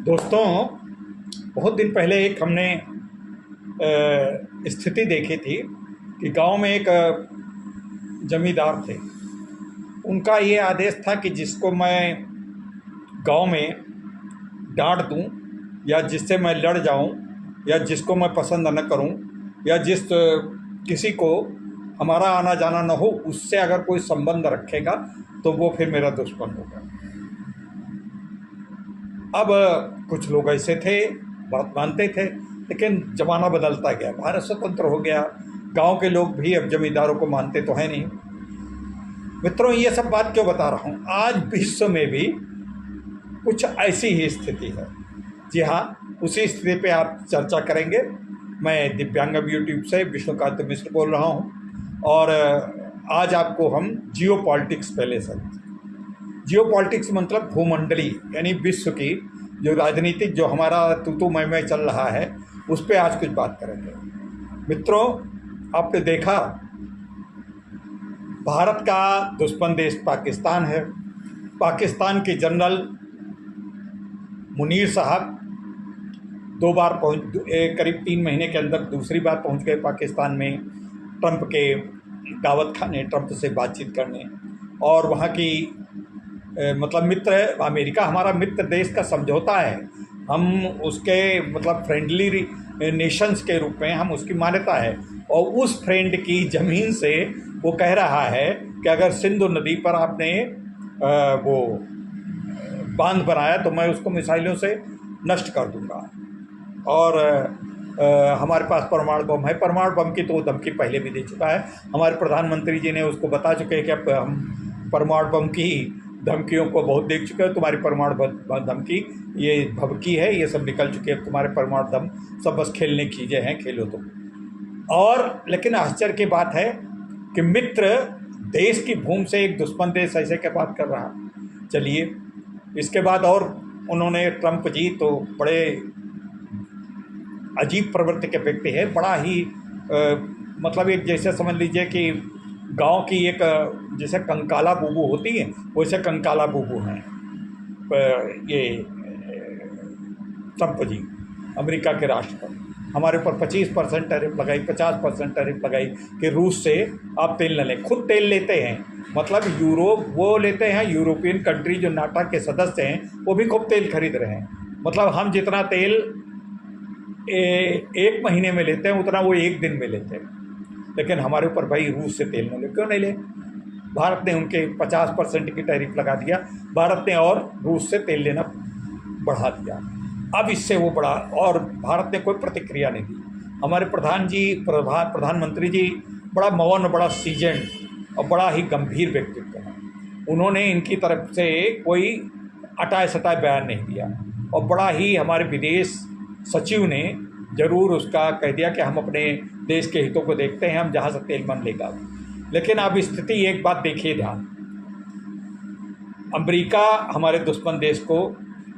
दोस्तों, बहुत दिन पहले एक हमने स्थिति देखी थी कि गांव में एक जमींदार थे। उनका ये आदेश था कि जिसको मैं गांव में डांट दूं या जिससे मैं लड़ जाऊं या जिसको मैं पसंद न करूं या जिस किसी को हमारा आना जाना न हो, उससे अगर कोई संबंध रखेगा तो वो फिर मेरा दुश्मन होगा। अब कुछ लोग ऐसे थे, बात मानते थे, लेकिन ज़माना बदलता गया, भारत स्वतंत्र हो गया, गांव के लोग भी अब जमींदारों को मानते तो हैं नहीं। मित्रों, ये सब बात क्यों बता रहा हूँ? आज विश्व में भी कुछ ऐसी ही स्थिति है। जी हाँ, उसी स्थिति पे आप चर्चा करेंगे। मैं दिव्यांगम यूट्यूब से विष्णुकांत मिश्र बोल रहा हूँ और आज आपको हम जियो पॉलिटिक्स पहले समझ। जियो पॉलिटिक्स मतलब भूमंडली, यानी विश्व की जो राजनीतिक जो हमारा तू मैं चल रहा है, उस पर आज कुछ बात करेंगे। मित्रों, आपने देखा भारत का दुश्मन देश पाकिस्तान है। पाकिस्तान के जनरल मुनीर साहब दो बार करीब 3 महीने के अंदर दूसरी बार पहुंच गए पाकिस्तान में, ट्रंप के दावत खाने, ट्रंप से बातचीत करने। और वहाँ की मतलब मित्र, अमेरिका हमारा मित्र देश का समझौता है, हम उसके मतलब फ्रेंडली नेशंस के रूप में हम उसकी मान्यता है। और उस फ्रेंड की ज़मीन से वो कह रहा है कि अगर सिंधु नदी पर आपने वो बांध बनाया तो मैं उसको मिसाइलों से नष्ट कर दूंगा। और हमारे पास परमाणु बम है। परमाणु बम की तो वो धमकी पहले भी दे चुका है। हमारे प्रधानमंत्री जी ने उसको बता चुके हैं कि अब हम परमाणु बम की धमकियों को बहुत देख चुके हैं। तुम्हारी परमाणु धमकी ये भभकी है, ये सब निकल चुके हैं। तुम्हारे परमाणु दम सब बस खेलने की चीज़ें हैं, खेलो तुम। और लेकिन आश्चर्य की बात है कि मित्र देश की भूमि से एक दुश्मन देश ऐसे क्या बात कर रहा। चलिए, इसके बाद और उन्होंने, ट्रंप जी तो बड़े अजीब प्रवृत्ति के व्यक्ति है। बड़ा ही मतलब एक जैसे समझ लीजिए कि गांव की एक जैसे कंकाला बूबू होती है, वैसे कंकाला बूबू हैं ये ट्रंप जी, अमेरिका के राष्ट्रपति। हमारे ऊपर 25% टैरिफ लगाई, 50% टैरिफ लगाई कि रूस से आप तेल न लें। खुद तेल लेते हैं, मतलब यूरोप वो लेते हैं, यूरोपियन कंट्री जो नाटो के सदस्य हैं वो भी खूब तेल खरीद रहे हैं। मतलब हम जितना तेल एक महीने में लेते हैं उतना वो एक दिन में लेते हैं। लेकिन हमारे ऊपर भाई रूस से तेल न ले, क्यों नहीं ले? भारत ने उनके 50% की टैरिफ लगा दिया, भारत ने और रूस से तेल लेना बढ़ा दिया। अब इससे वो बड़ा, और भारत ने कोई प्रतिक्रिया नहीं दी। हमारे प्रधानमंत्री जी बड़ा मौन, बड़ा सीजन और बड़ा ही गंभीर व्यक्तित्व है। उन्होंने इनकी तरफ से कोई अटाए सटाए बयान नहीं दिया। और बड़ा ही हमारे विदेश सचिव ने जरूर उसका कह दिया कि हम अपने देश के हितों को देखते हैं, हम जहाँ से तेल मन लेगा। लेकिन अब स्थिति, एक बात देखिए ध्यान, अमेरिका हमारे दुश्मन देश को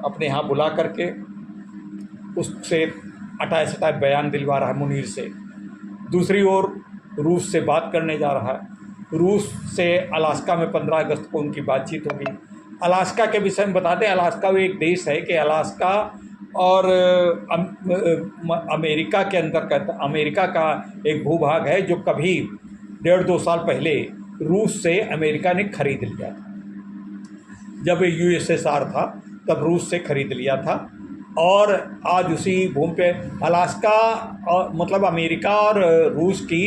अपने यहाँ बुला करके उससे अटाए सटाए बयान दिलवा रहा है मुनीर से। दूसरी ओर रूस से बात करने जा रहा है। रूस से अलास्का में 15 अगस्त को उनकी बातचीत होगी। अलास्का के विषय में बता दें, अलास्का वो एक देश है कि अलास्का और अमेरिका के अंदर का, अमेरिका का एक भूभाग है जो कभी 1.5-2 साल पहले रूस से अमेरिका ने खरीद लिया था। जब यूएसएसआर था तब रूस से खरीद लिया था। और आज उसी भूमि पे अलास्का, और मतलब अमेरिका और रूस की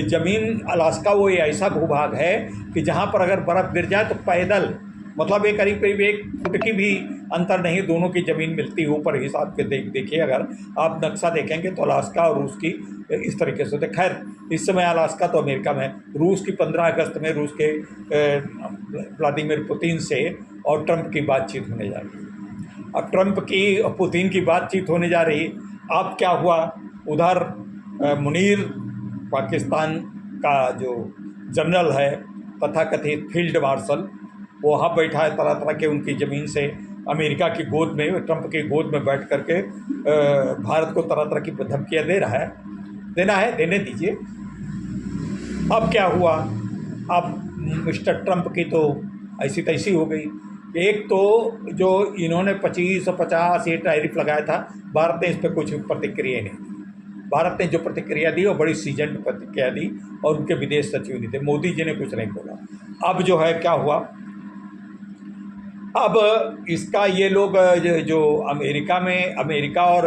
ज़मीन, अलास्का वो ऐसा भूभाग है कि जहाँ पर अगर बर्फ़ गिर जाए तो पैदल, मतलब एक करीब 1 फुट की भी अंतर नहीं, दोनों की ज़मीन मिलती है। ऊपर हिसाब के देखिए, अगर आप नक्शा देखेंगे तो अलास्का और रूस की इस तरीके से। तो खैर, इस समय अलास्का तो अमेरिका में, रूस की 15 अगस्त में रूस के व्लादिमीर पुतिन से और ट्रंप की बातचीत होने जा रही है। अब ट्रंप की और पुतिन की बातचीत होने जा रही। अब क्या हुआ, उधर मुनीर पाकिस्तान का जो जनरल है, तथाकथित फील्ड मार्शल, वो वहाँ बैठा है तरह तरह के उनकी ज़मीन से अमेरिका की गोद में, ट्रंप की गोद में बैठ करके भारत को तरह तरह की धमकियाँ दे रहा है। देना है, देने दीजिए। अब क्या हुआ, अब मिस्टर ट्रंप की तो ऐसी तैसी हो गई। एक तो जो इन्होंने 2550 ये टैरिफ लगाया था, भारत ने इस पर कुछ प्रतिक्रिया नहीं दी। भारत ने जो प्रतिक्रिया दी वो बड़ी सीजन प्रतिक्रिया दी और उनके विदेश सचिव भी थे, मोदी जी ने कुछ नहीं बोला। अब जो है क्या हुआ, अब इसका ये लोग जो अमेरिका और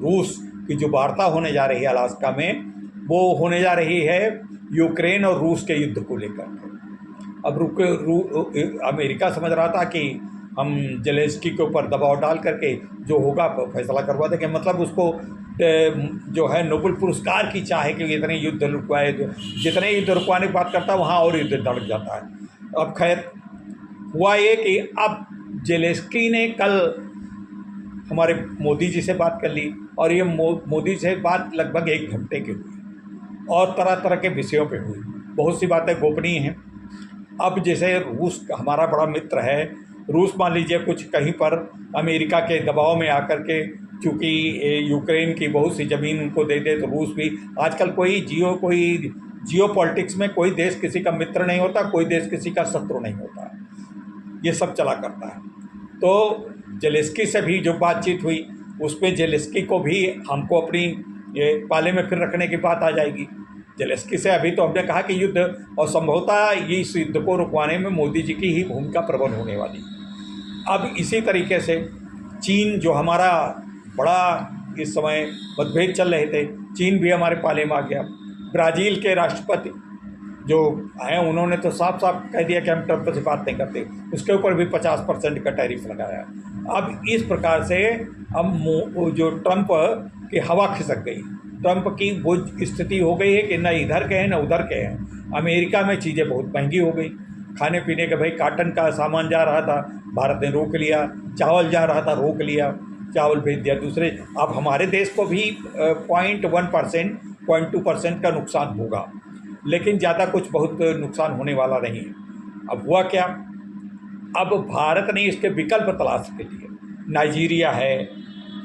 रूस की जो वार्ता होने जा रही है अलास्का में, वो होने जा रही है यूक्रेन और रूस के युद्ध को लेकर। अब अमेरिका समझ रहा था कि हम जेलेंस्की के ऊपर दबाव डाल करके जो होगा फैसला करवा देंगे, मतलब उसको जो है नोबेल पुरस्कार की चाह है कि इतने युद्ध रुकवाए, जितने युद्ध रुकवाने की बात करता है वहाँ और युद्ध दड़क जाता है। अब खैर हुआ ये कि अब जेलेंस्की ने कल हमारे मोदी जी से बात कर ली और ये मोदी से बात लगभग 1 घंटे की हुई और तरह तरह के विषयों पे हुई, बहुत सी बातें गोपनीय हैं। अब जैसे रूस हमारा बड़ा मित्र है, रूस मान लीजिए कुछ कहीं पर अमेरिका के दबाव में आकर के, चूँकि यूक्रेन की बहुत सी ज़मीन उनको दे दे तो रूस भी, आजकल कोई जियो पॉलिटिक्स में कोई देश किसी का मित्र नहीं होता, कोई देश किसी का शत्रु नहीं होता, ये सब चला करता है। तो जेलेंस्की से भी जो बातचीत हुई उसमें जेलेंस्की को भी हमको अपनी पाले में फिर रखने की बात आ जाएगी। जेलेंस्की से अभी तो हमने कहा कि युद्ध और संभवतः इस युद्ध को रुकवाने में मोदी जी की ही भूमिका प्रबल होने वाली। अब इसी तरीके से चीन जो हमारा बड़ा इस समय मतभेद चल रहे थे, चीन भी हमारे पाले में आ गया। ब्राज़ील के राष्ट्रपति जो हैं उन्होंने तो साफ साफ कह दिया कि हम ट्रंप से बात नहीं करते, उसके ऊपर भी 50% का टैरिफ लगाया। अब इस प्रकार से अब जो ट्रंप की हवा खिसक गई, ट्रंप की वो स्थिति हो गई है कि न इधर के हैं न उधर के हैं। अमेरिका में चीज़ें बहुत महंगी हो गई, खाने पीने के, भाई काटन का सामान जा रहा था भारत ने रोक लिया, चावल जा रहा था रोक लिया, चावल भेज दिया दूसरे। अब हमारे देश को भी 0.1% 0.2% का नुकसान होगा, लेकिन ज़्यादा कुछ बहुत नुकसान होने वाला नहीं है। अब हुआ क्या, अब भारत ने इसके विकल्प तलाश के लिए, नाइजीरिया है,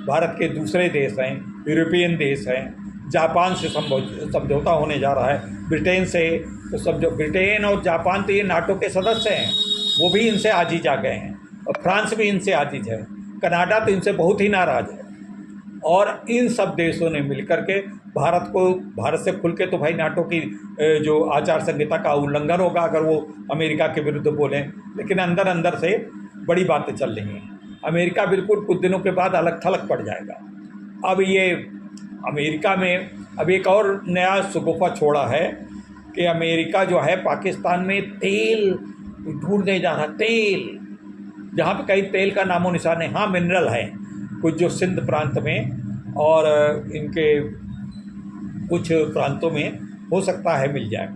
भारत के दूसरे देश हैं, यूरोपियन देश हैं, जापान से समझौता होने जा रहा है, ब्रिटेन से तो समझो, ब्रिटेन और जापान तो ये नाटो के सदस्य हैं, वो भी इनसे आजीज आ गए हैं, और फ्रांस भी इनसे आजीज है, कनाडा तो इनसे बहुत ही नाराज़ है। और इन सब देशों ने मिलकर के भारत से खुल के तो भाई नाटो की जो आचार संहिता का उल्लंघन होगा अगर वो अमेरिका के विरुद्ध बोलें, लेकिन अंदर अंदर से बड़ी बातें चल रही हैं। अमेरिका बिल्कुल कुछ दिनों के बाद अलग थलग पड़ जाएगा। अब ये अमेरिका में अब एक और नया शगुफा छोड़ा है कि अमेरिका जो है पाकिस्तान में तेल ढूंढने जा रहा, तेल जहाँ पे कहीं तेल का नामो निशान है। हाँ, मिनरल है कुछ जो सिंध प्रांत में और इनके कुछ प्रांतों में हो सकता है मिल जाए,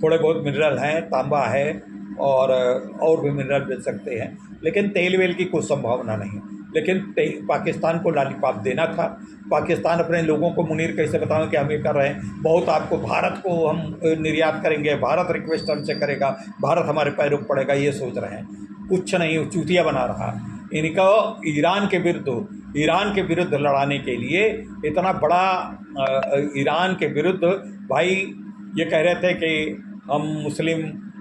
थोड़े बहुत मिनरल हैं, तांबा है और भी मिनरल मिल सकते हैं, लेकिन तेल वेल की कुछ संभावना नहीं। लेकिन पाकिस्तान को लॉलीपॉप देना था। पाकिस्तान अपने लोगों को मुनीर कैसे बताओ कि हम ये कर रहे हैं, बहुत आपको भारत को हम निर्यात करेंगे, भारत रिक्वेस्ट हमसे करेगा, भारत हमारे पैरों पर पड़ेगा, ये सोच रहे हैं। कुछ नहीं, चूतिया बना रहा। इनका ईरान के विरुद्ध लड़ाने के लिए इतना बड़ा ईरान के विरुद्ध, भाई ये कह रहे थे कि हम मुस्लिम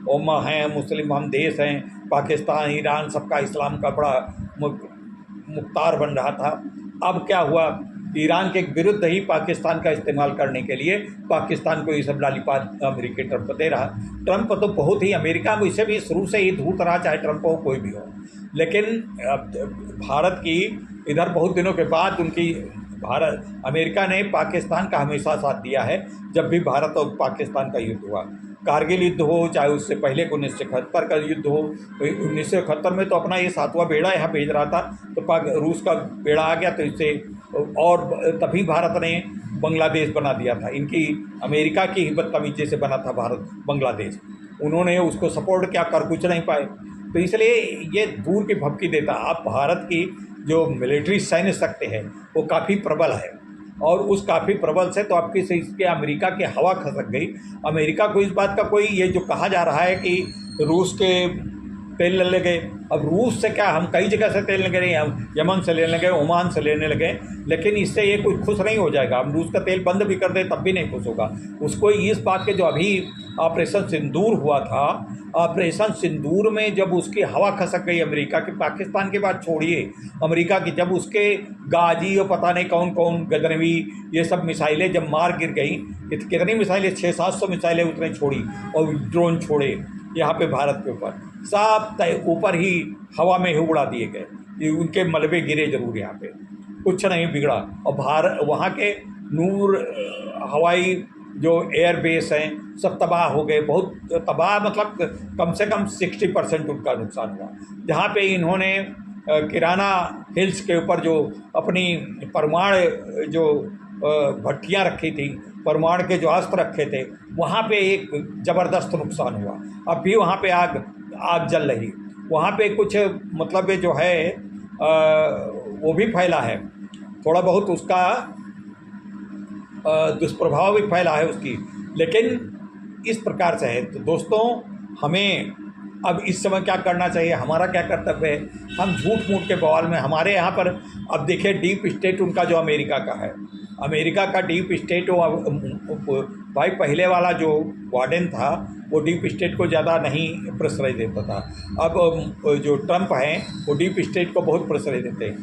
उम्मा हैं, मुस्लिम हम देश हैं, पाकिस्तान ईरान सबका इस्लाम का बड़ा मुख्तार बन रहा था। अब क्या हुआ, ईरान के विरुद्ध ही पाकिस्तान का इस्तेमाल करने के लिए पाकिस्तान को ये सब लॉलीपॉप अमेरिकी ट्रंप दे रहा। ट्रंप तो बहुत ही, अमेरिका में इसे भी शुरू से ही धूत रहा, चाहे ट्रंप हो कोई भी हो। लेकिन भारत की इधर बहुत दिनों के बाद अमेरिका ने पाकिस्तान का हमेशा साथ दिया है। जब भी भारत और पाकिस्तान का युद्ध हुआ, कारगिल युद्ध हो, चाहे उससे पहले 1971 का युद्ध हो, 1971 में तो अपना ये 7वां बेड़ा यहाँ भेज रहा था, तो रूस का बेड़ा आ गया, तो इससे और तभी भारत ने बांग्लादेश बना दिया था। इनकी अमेरिका की ही बदतमीजी से बना था भारत बांग्लादेश, उन्होंने उसको सपोर्ट क्या कर कुछ नहीं पाए। तो इसलिए ये दूर की भपकी देता। अब भारत की जो मिलिट्री सैन्य शक्ति है वो काफ़ी प्रबल है, और उस काफ़ी प्रबल से तो आपकी से इसके अमेरिका की हवा खसक गई। अमेरिका को इस बात का कोई, ये जो कहा जा रहा है कि रूस के तेल लेने लगे। अब रूस से क्या, हम कई जगह से तेल लेने लगे, हम यमन से लेने लगे, ओमान से लेने लगे, लेकिन इससे ये कोई खुश नहीं हो जाएगा। हम रूस का तेल बंद भी कर दें तब भी नहीं खुश होगा। उसको इस बात के, जो अभी ऑपरेशन सिंदूर हुआ था, ऑपरेशन सिंदूर में जब उसकी हवा खसक गई अमेरिका की, पाकिस्तान की बात छोड़िए, अमेरिका की, जब उसके गाजी और पता नहीं कौन कौन गगनवी ये सब मिसाइलें जब मार गिर गई, कितनी मिसाइलें, 600-700 मिसाइलें उसने छोड़ी और ड्रोन छोड़े यहाँ पे भारत के ऊपर, सब ऊपर ही हवा में ही उड़ा दिए गए। ये उनके मलबे गिरे जरूर, यहाँ पे कुछ नहीं बिगड़ा। और भारत, वहाँ के नूर हवाई जो एयरबेस हैं सब तबाह हो गए, बहुत तबाह, मतलब कम से कम 60% उनका नुकसान हुआ। जहाँ पे इन्होंने किराना हिल्स के ऊपर जो अपनी परमाणु जो भट्टियाँ रखी थी, परमाणु के जो अस्त्र रखे थे, वहाँ पे एक ज़बरदस्त नुकसान हुआ। अब भी वहाँ पे आग जल रही। वहाँ पे कुछ मतलब जो है वो भी फैला है, थोड़ा बहुत उसका दुष्प्रभाव भी फैला है उसकी, लेकिन इस प्रकार से है। तो दोस्तों, हमें अब इस समय क्या करना चाहिए, हमारा क्या कर्तव्य है? हम झूठ मूठ के बवाल में, हमारे यहाँ पर अब देखिए डीप स्टेट उनका जो अमेरिका का है, अमेरिका का डीप स्टेट, वो भाई पहले वाला जो वार्डन था वो डीप स्टेट को ज़्यादा नहीं प्रश्रय देता था। अब जो ट्रंप हैं वो डीप स्टेट को बहुत प्रश्रय देते हैं।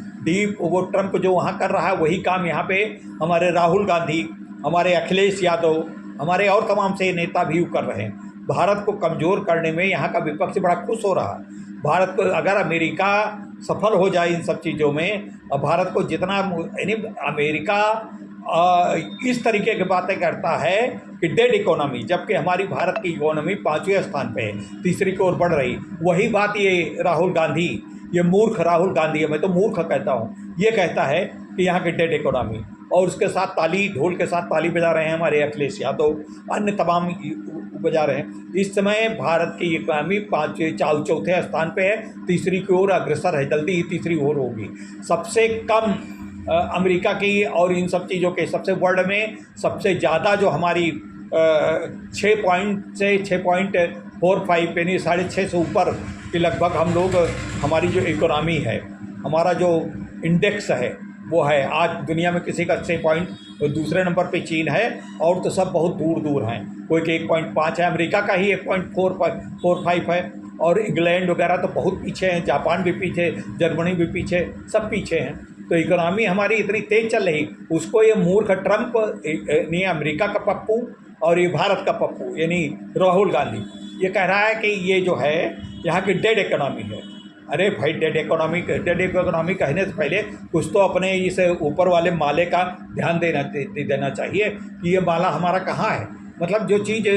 वो ट्रंप जो वहाँ कर रहा है वही काम यहाँ पे हमारे राहुल गांधी, हमारे अखिलेश यादव, हमारे और तमाम से नेता भी कर रहे हैं। भारत को कमज़ोर करने में यहाँ का विपक्ष बड़ा खुश हो रहा है। भारत को अगर अमेरिका सफल हो जाए इन सब चीज़ों में, और भारत को जितना, यानी अमेरिका इस तरीके की बातें करता है कि डेड इकोनॉमी, जबकि हमारी भारत की इकोनॉमी 5वें स्थान पे है, तीसरी की ओर बढ़ रही। वही बात ये राहुल गांधी, ये मूर्ख राहुल गांधी है, मैं तो मूर्ख कहता हूँ, ये कहता है कि यहाँ की डेड इकोनॉमी, और उसके साथ ताली, ढोल के साथ ताली बजा रहे हैं हमारे अखिलेश यादव, अन्य तमाम बजा रहे हैं। इस समय भारत की इकोनॉमी 4 स्थान पे है, तीसरी की ओर अग्रसर है, जल्दी ही तीसरी ओर होगी। सबसे कम अमेरिका की और इन सब चीज़ों के, सबसे वर्ल्ड में सबसे ज़्यादा जो हमारी 6 पॉइंट से 6.45 यानी 6.5 से ऊपर के लगभग हम लोग, हमारी जो इकोनॉमी है, हमारा जो इंडेक्स है वो है आज दुनिया में किसी का 6 पॉइंट, दूसरे नंबर पे चीन है, और तो सब बहुत दूर दूर हैं। कोई के 1.5 है, अमेरिका का ही 1.45 है, और इंग्लैंड वगैरह तो बहुत पीछे हैं, जापान भी पीछे, जर्मनी भी पीछे, सब पीछे हैं। तो इकोनॉमी हमारी इतनी तेज चल रही, उसको ये मूर्ख ट्रंप, यानी अमेरिका का पप्पू, और ये भारत का पप्पू यानी राहुल गांधी, ये कह रहा है कि ये जो है यहाँ की डेड इकोनॉमी है। अरे भाई, डेड इकोनॉमी कहने से पहले कुछ तो अपने इस ऊपर वाले माले का ध्यान देना चाहिए कि ये माला हमारा कहाँ है। मतलब जो चीज़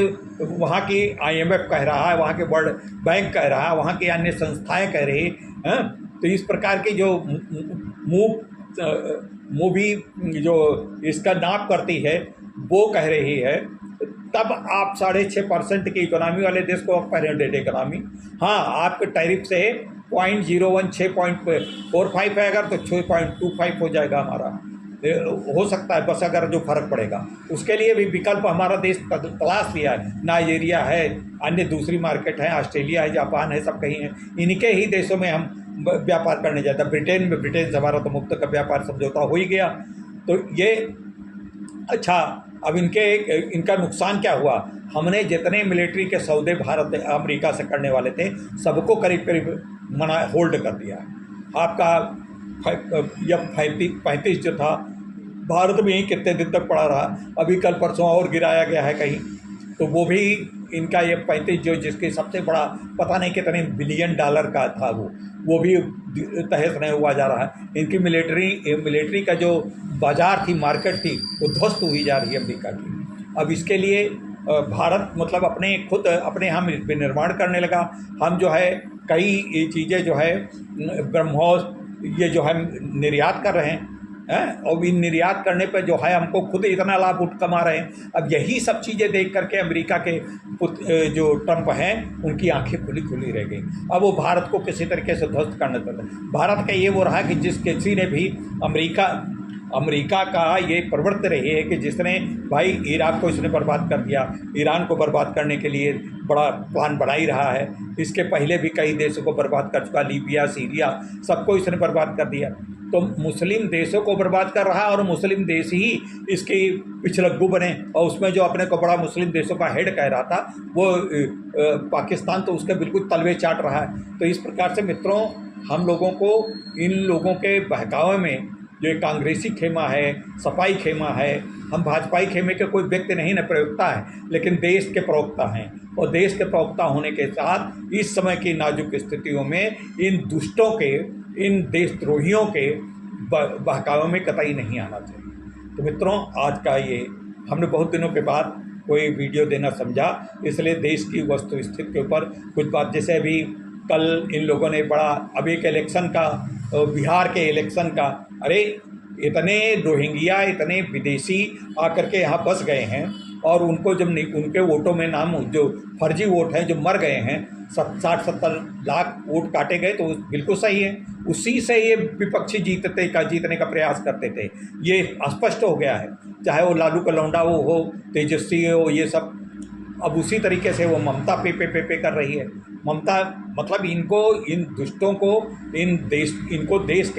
वहाँ की IMF कह रहा है, वहाँ के वर्ल्ड बैंक कह रहा है, वहाँ की अन्य संस्थाएं कह रही हैं, तो इस प्रकार की जो मूवी जो इसका नाप करती है वो कह रही है, तब आप 6.5% की इकोनॉमी वाले देश को कह रहे हैं डेड इकोनॉमी। हाँ, आपके टैरिफ से 0.01 6.45 है, अगर तो 6.25 हो जाएगा हमारा, हो सकता है, बस अगर जो फर्क पड़ेगा। उसके लिए भी विकल्प हमारा देश तलाश लिया है। नाइजीरिया है, अन्य दूसरी मार्केट है, ऑस्ट्रेलिया है, जापान है, सब कहीं है। इनके ही देशों में हम व्यापार करने जाते हैं। ब्रिटेन से हमारा तो मुक्त का व्यापार समझौता हो ही गया। तो ये अच्छा, अब इनका नुकसान क्या हुआ? हमने जितने मिलिट्री के सौदे भारत अमेरिका से करने वाले थे, सबको करीब करीब होल्ड कर दिया। आपका F-35 जो था भारत में ही कितने दिन तक पड़ा रहा, अभी कल परसों और गिराया गया है कहीं, तो वो भी इनका F-35 जो जिसके सबसे बड़ा पता नहीं कितने बिलियन डॉलर का था, वो भी तहस नहीं हुआ जा रहा है। इनकी मिलिट्री का जो बाजार थी, मार्केट थी, वो ध्वस्त हुई जा रही है अमेरिका की। अब इसके लिए भारत मतलब अपने हम निर्माण करने लगा। हम जो है कई चीज़ें जो है ब्रह्मोस ये जो है निर्यात कर रहे हैं, और इन निर्यात करने पर जो है हमको खुद इतना लाभ कमा रहे हैं। अब यही सब चीज़ें देख करके अमेरिका के जो ट्रंप हैं उनकी आंखें खुली रह गई। अब वो भारत को किसी तरीके से ध्वस्त करना चाहते हैं। भारत का ये वो रहा कि किसी ने भी अमेरिका का ये प्रवृत्ति रही है कि जिसने भाई इराक को इसने बर्बाद कर दिया, ईरान को बर्बाद करने के लिए बड़ा प्लान बना ही रहा है। इसके पहले भी कई देशों को बर्बाद कर चुका, लीबिया, सीरिया, सबको इसने बर्बाद कर दिया। तो मुस्लिम देशों को बर्बाद कर रहा है और मुस्लिम देश ही इसके पिछलग्गू बने। और उसमें जो अपने को बड़ा मुस्लिम देशों का हेड कह रहा था वो पाकिस्तान तो उसके बिल्कुल तलवे चाट रहा है। तो इस प्रकार से मित्रों, हम लोगों को इन लोगों के बहकावे में जो एक कांग्रेसी खेमा है, सपाई खेमा है, हम भाजपाई खेमे के कोई व्यक्ति नहीं न प्रवक्ता है, लेकिन देश के प्रवक्ता हैं। और देश के प्रवक्ता होने के साथ इस समय की नाजुक स्थितियों में इन दुष्टों के, इन देशद्रोहियों के बहकावे में कतई नहीं आना चाहिए। तो मित्रों, आज का ये हमने बहुत दिनों के बाद कोई वीडियो देना समझा, इसलिए देश की वस्तु स्थिति के ऊपर कुछ बात, जैसे अभी कल इन लोगों ने बड़ा, अब एक इलेक्शन का, बिहार के इलेक्शन का, अरे इतने रोहिंग्या, इतने विदेशी आकर के यहाँ बस गए हैं और उनको जब उनके वोटों में नाम, जो फर्जी वोट हैं, जो मर गए हैं, 60-70 लाख वोट काटे गए, तो बिल्कुल सही है। उसी से ये विपक्षी जीतने का प्रयास करते थे, ये स्पष्ट हो गया है। चाहे वो लालू का लौंडा वो हो, तेजस्वी हो, ये सब अब उसी तरीके से वो ममता पे कर रही है। ममता मतलब इनको, इन दुष्टों को, इनको देश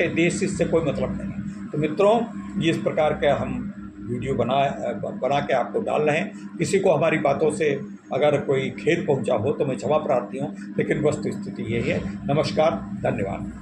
से कोई मतलब नहीं। तो मित्रों, इस प्रकार के हम वीडियो बना के आपको डाल रहे हैं। किसी को हमारी बातों से अगर कोई खेद पहुंचा हो तो मैं क्षमा प्रार्थी हूँ, लेकिन वस्तु स्थिति यही है। नमस्कार, धन्यवाद।